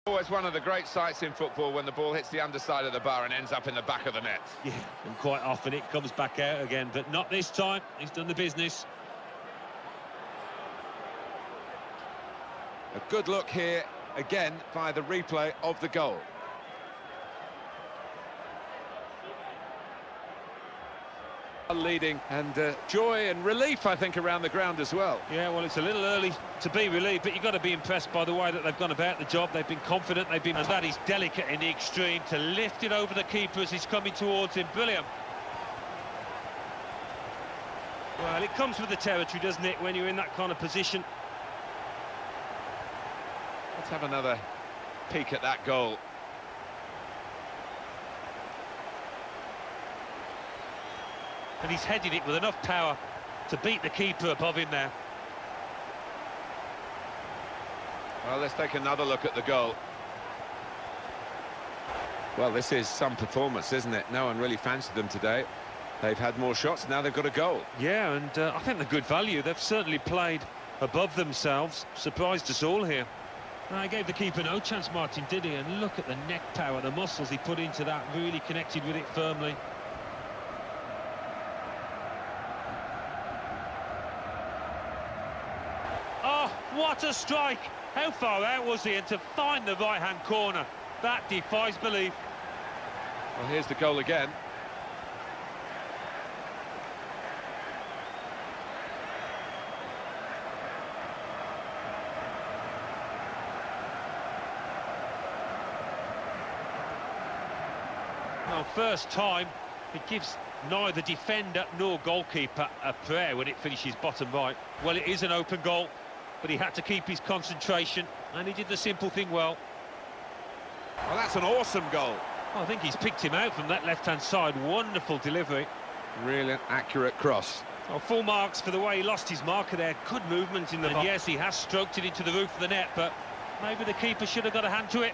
Always one of the great sights in football when the ball hits the underside of the bar and ends up in the back of the net. Yeah, and quite often it comes back out again, but not this time. He's done the business. A good look here, again, via the replay of the goal. Leading, and joy and relief, I think, around the ground as well. Yeah, well, it's a little early to be relieved, but you've got to be impressed by the way that they've gone about the job. They've been confident, and that is delicate in the extreme, to lift it over the keeper as he's coming towards him. Brilliant. Well, it comes with the territory, doesn't it, when you're in that kind of position. Let's have another peek at that goal. And he's headed it with enough power to beat the keeper above him there. Well, let's take another look at the goal. Well, this is some performance, isn't it? No one really fancied them today. They've had more shots, now they've got a goal. Yeah, and I think they're good value. They've certainly played above themselves. Surprised us all here. He gave the keeper no chance, Martin, did he? And look at the neck power, the muscles he put into that, really connected with it firmly. Oh, what a strike! How far out was he? And to find the right-hand corner, that defies belief. Well, here's the goal again. Well, first time, it gives neither defender nor goalkeeper a prayer when it finishes bottom right. Well, it is an open goal, but he had to keep his concentration, and he did the simple thing well. Well, that's an awesome goal. I think he's picked him out from that left-hand side. Wonderful delivery. Really accurate cross. Well, full marks for the way he lost his marker there. Good movement in the box. Yes, he has stroked it into the roof of the net, but maybe the keeper should have got a hand to it.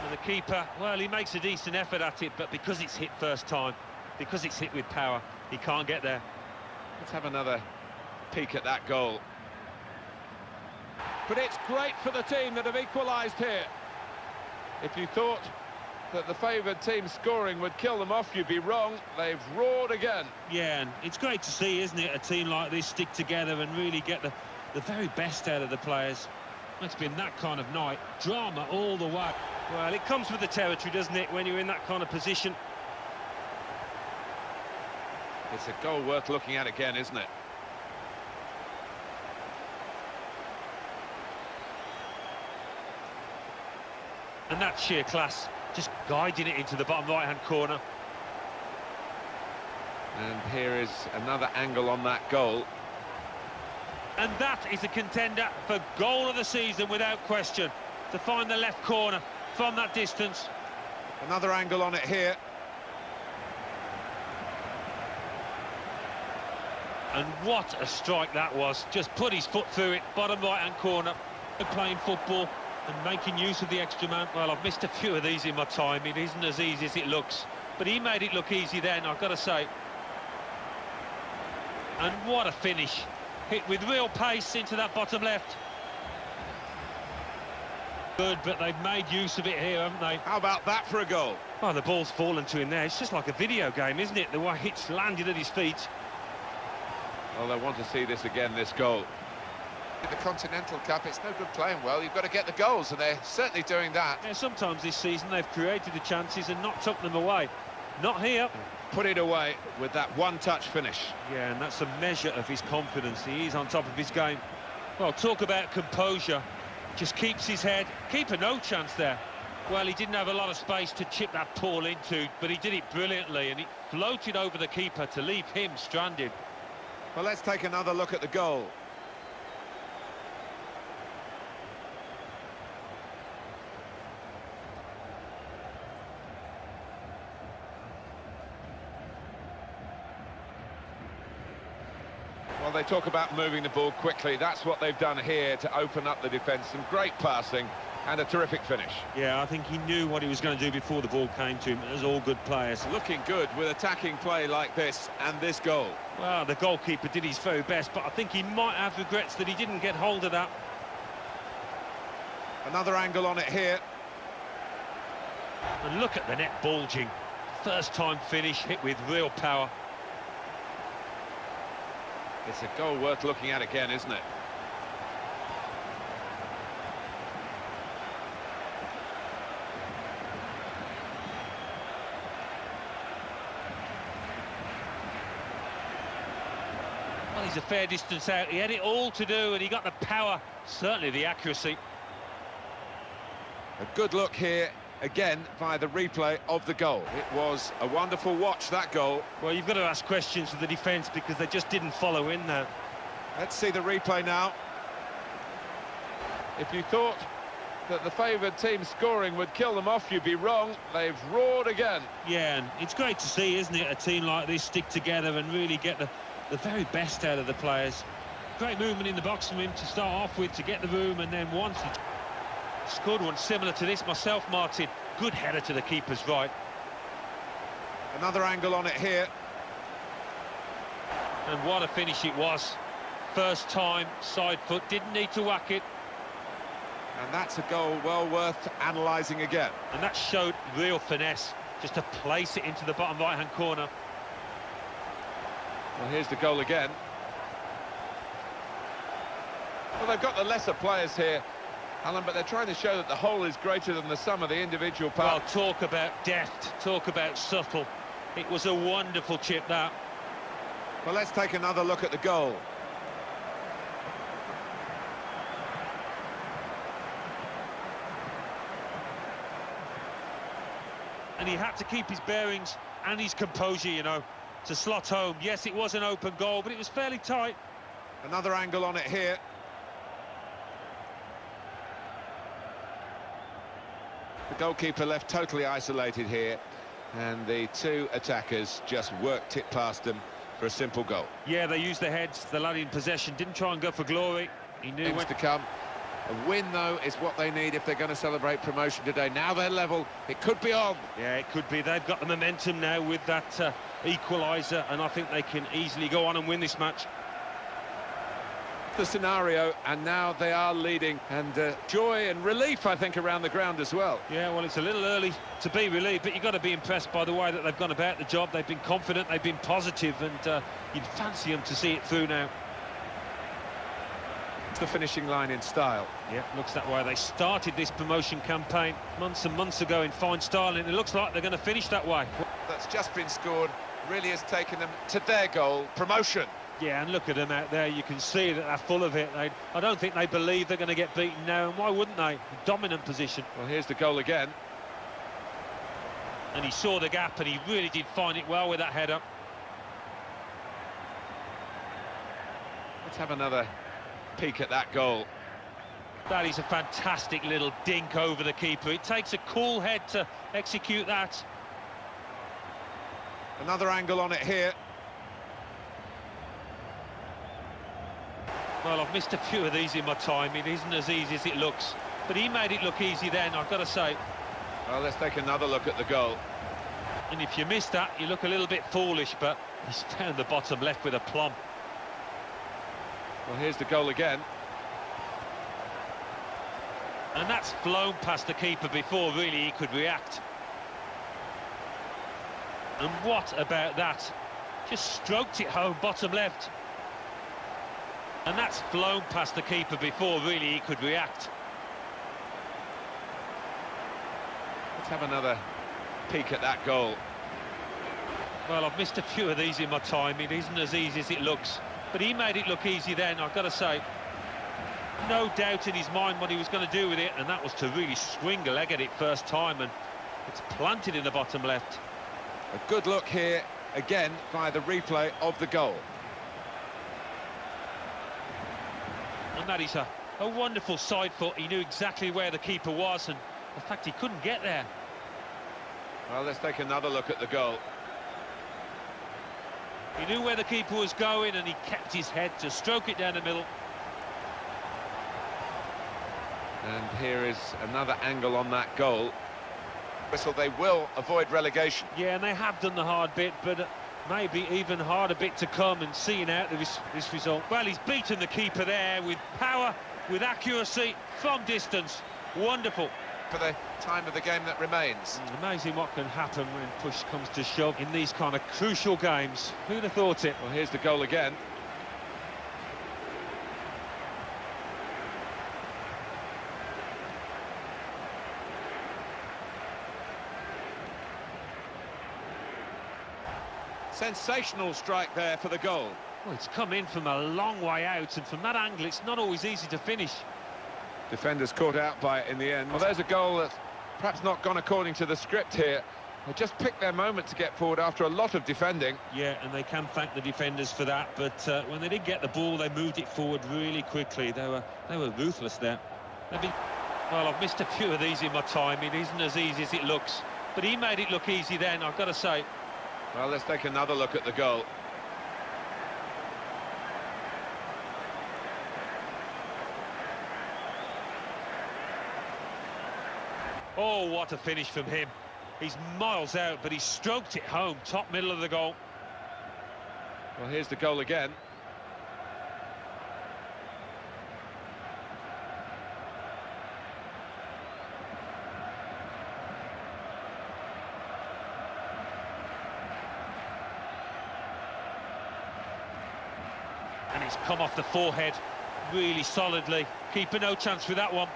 And the keeper, well, he makes a decent effort at it, but because it's hit first time, because it's hit with power, he can't get there. Let's have another peek at that goal. But it's great for the team that have equalised here. If you thought that the favoured team scoring would kill them off, you'd be wrong. They've roared again. Yeah, and it's great to see, isn't it, a team like this stick together and really get the very best out of the players. It's been that kind of night. Drama all the way. Well, it comes with the territory, doesn't it, when you're in that kind of position. It's a goal worth looking at again, isn't it? And that's sheer class, just guiding it into the bottom right-hand corner. And here is another angle on that goal. And that is a contender for goal of the season without question, to find the left corner from that distance. Another angle on it here. And what a strike that was. Just put his foot through it, bottom right-hand corner. Playing football and making use of the extra man. Well, I've missed a few of these in my time. It isn't as easy as it looks. But he made it look easy then, I've got to say. And what a finish. Hit with real pace into that bottom left. Good, but they've made use of it here, haven't they? How about that for a goal? Well, the ball's fallen to him there. It's just like a video game, isn't it? The way it's landed at his feet. Well, they want to see this again, this goal. In the Continental Cup, it's no good playing well. You've got to get the goals, and they're certainly doing that. Yeah, sometimes this season they've created the chances and not took them away. Not here. Put it away with that one-touch finish. Yeah, and that's a measure of his confidence. He is on top of his game. Well, talk about composure. Just keeps his head. Keeper no chance there. Well, he didn't have a lot of space to chip that ball into, but he did it brilliantly, and it floated over the keeper to leave him stranded. Well, let's take another look at the goal. Well, they talk about moving the ball quickly. That's what they've done here to open up the defence. Some great passing and a terrific finish. Yeah, I think he knew what he was going to do before the ball came to him, as all good players. Looking good with attacking play like this and this goal. Well, the goalkeeper did his very best, but I think he might have regrets that he didn't get hold of that. Another angle on it here. And look at the net bulging. First time finish, hit with real power. It's a goal worth looking at again, isn't it? Well, he's a fair distance out. He had it all to do, and he got the power, certainly the accuracy. A good look here, again, via the replay of the goal. It was a wonderful watch, that goal. Well, you've got to ask questions of the defence because they just didn't follow in there. Let's see the replay now. If you thought that the favoured team scoring would kill them off, you'd be wrong. They've roared again. Yeah, and it's great to see, isn't it, a team like this stick together and really get the very best out of the players. Great movement in the box from him to start off with, to get the room, and then once he scored one similar to this myself, Martin. Good header to the keeper's right. Another angle on it here. And what a finish it was. First time, side foot, didn't need to whack it. And that's a goal well worth analysing again. And that showed real finesse, just to place it into the bottom right-hand corner. Well, here's the goal again. Well, they've got the lesser players here, Alan, but they're trying to show that the whole is greater than the sum of the individual parts. Well, talk about deft, talk about subtle. It was a wonderful chip, that. Well, let's take another look at the goal. And he had to keep his bearings and his composure, you know, to slot home. Yes, it was an open goal, but it was fairly tight. Another angle on it here. The goalkeeper left totally isolated here, and the two attackers just worked it past them for a simple goal. Yeah, they used their heads. The lad in possession didn't try and go for glory. He knew Things to come. A win, though, is what they need if they're going to celebrate promotion today. Now they're level. It could be on. Yeah, it could be. They've got the momentum now with that equaliser, and I think they can easily go on and win this match. The scenario, and now they are leading, and joy and relief, I think, around the ground as well. Yeah, well, it's a little early to be relieved, but you've got to be impressed by the way that they've gone about the job. They've been confident, they've been positive, and you'd fancy them to see it through now. It's the finishing line in style. Yeah, looks that way. They started this promotion campaign months and months ago in fine style, and it looks like they're going to finish that way. That's just been scored, really has taken them to their goal, promotion. Yeah, and look at them out there. You can see that they're full of it. I don't think they believe they're going to get beaten now, and why wouldn't they? Dominant position. Well, here's the goal again. And he saw the gap, and he really did find it well with that header. Let's have another peek at that goal. That is a fantastic little dink over the keeper. It takes a cool head to execute that. Another angle on it here. Well, I've missed a few of these in my time. It isn't as easy as it looks. But he made it look easy then, I've got to say. Well, let's take another look at the goal. And if you miss that, you look a little bit foolish, but he's found the bottom left with aplomb. Well, here's the goal again. And that's flown past the keeper before really he could react. And what about that? Just stroked it home, bottom left. And that's flown past the keeper before really he could react. Let's have another peek at that goal. Well, I've missed a few of these in my time. It isn't as easy as it looks. But he made it look easy then, I've got to say. No doubt in his mind what he was going to do with it, and that was to really swing a leg at it first time, and it's planted in the bottom left. A good look here, again, via the replay of the goal. And that is a wonderful side foot. He knew exactly where the keeper was, and in fact he couldn't get there. Well, let's take another look at the goal. He knew where the keeper was going, and he kept his head to stroke it down the middle. And here is another angle on that goal. Whistle, they will avoid relegation. Yeah, and they have done the hard bit, but maybe even harder bit to come, and seeing out this result. Well, he's beaten the keeper there with power, with accuracy, from distance. Wonderful. For the time of the game that remains. Amazing what can happen when push comes to shove in these kind of crucial games. Who'd have thought it? Well, here's the goal again. Sensational strike there for the goal. Well, it's come in from a long way out, and from that angle, it's not always easy to finish. Defenders caught out by it in the end. Well, there's a goal that's perhaps not gone according to the script here. They just picked their moment to get forward after a lot of defending. Yeah, and they can thank the defenders for that, but when they did get the ball, they moved it forward really quickly. They were ruthless there. Well, I've missed a few of these in my time. It isn't as easy as it looks, but he made it look easy then, I've got to say. Well, let's take another look at the goal. Oh, what a finish from him. He's miles out, but he stroked it home, top middle of the goal. Well, here's the goal again. And it's come off the forehead really solidly. Keeper no chance with that one.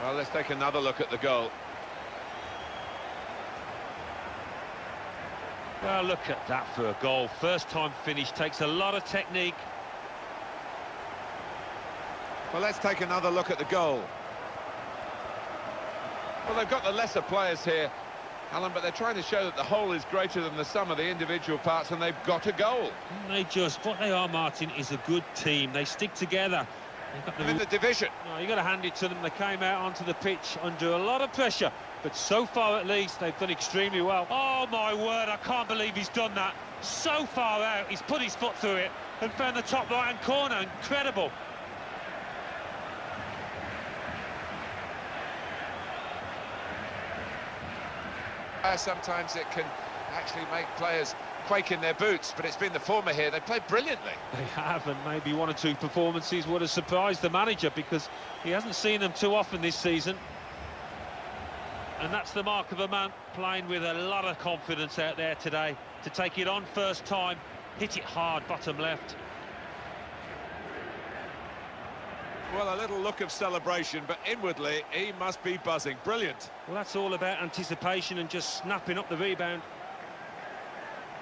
Well, let's take another look at the goal. Well, look at that for a goal. First time finish, takes a lot of technique. Well, let's take another look at the goal. Well, they've got the lesser players here, Alan, but they're trying to show that the whole is greater than the sum of the individual parts, and they've got a goal. What they are, Martin, is a good team. They stick together. They're in the division. No, you've got to hand it to them. They came out onto the pitch under a lot of pressure, but so far at least they've done extremely well. Oh my word, I can't believe he's done that. So far out, he's put his foot through it and found the top right-hand corner. Incredible. Sometimes it can actually make players quake in their boots, but it's been the former here. They played brilliantly. They have, and maybe one or two performances would have surprised the manager, because he hasn't seen them too often this season. And that's the mark of a man playing with a lot of confidence out there today. To take it on first time, hit it hard, bottom left. Well, a little look of celebration, but inwardly he must be buzzing. Brilliant. Well, that's all about anticipation and just snapping up the rebound.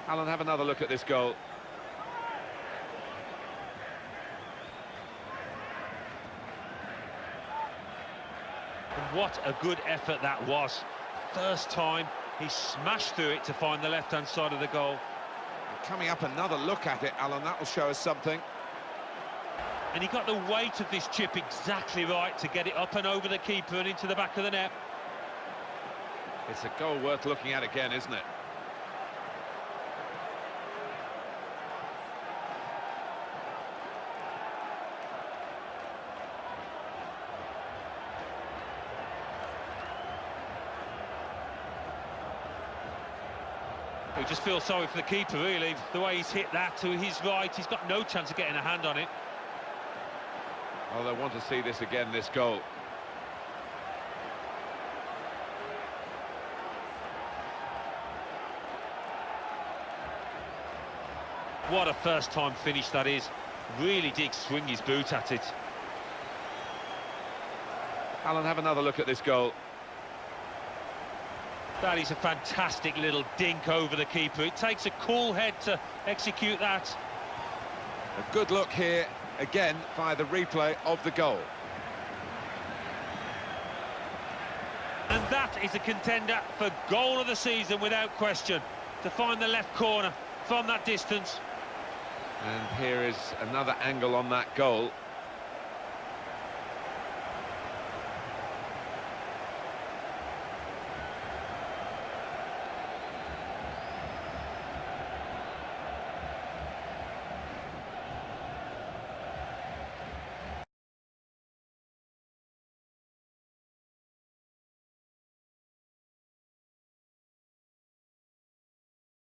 Alan, have another look at this goal. And what a good effort that was. First time, he smashed through it to find the left-hand side of the goal. Coming up, another look at it, Alan, that will show us something. And he got the weight of this chip exactly right to get it up and over the keeper and into the back of the net. It's a goal worth looking at again, isn't it? We just feel sorry for the keeper, really. The way he's hit that to his right, he's got no chance of getting a hand on it. Oh, they want to see this again, this goal. What a first-time finish that is. Really did swing his boot at it. Alan, have another look at this goal. That is a fantastic little dink over the keeper. It takes a cool head to execute that. A good look here, again, via the replay of the goal. And that is a contender for goal of the season without question. To find the left corner from that distance. And here is another angle on that goal.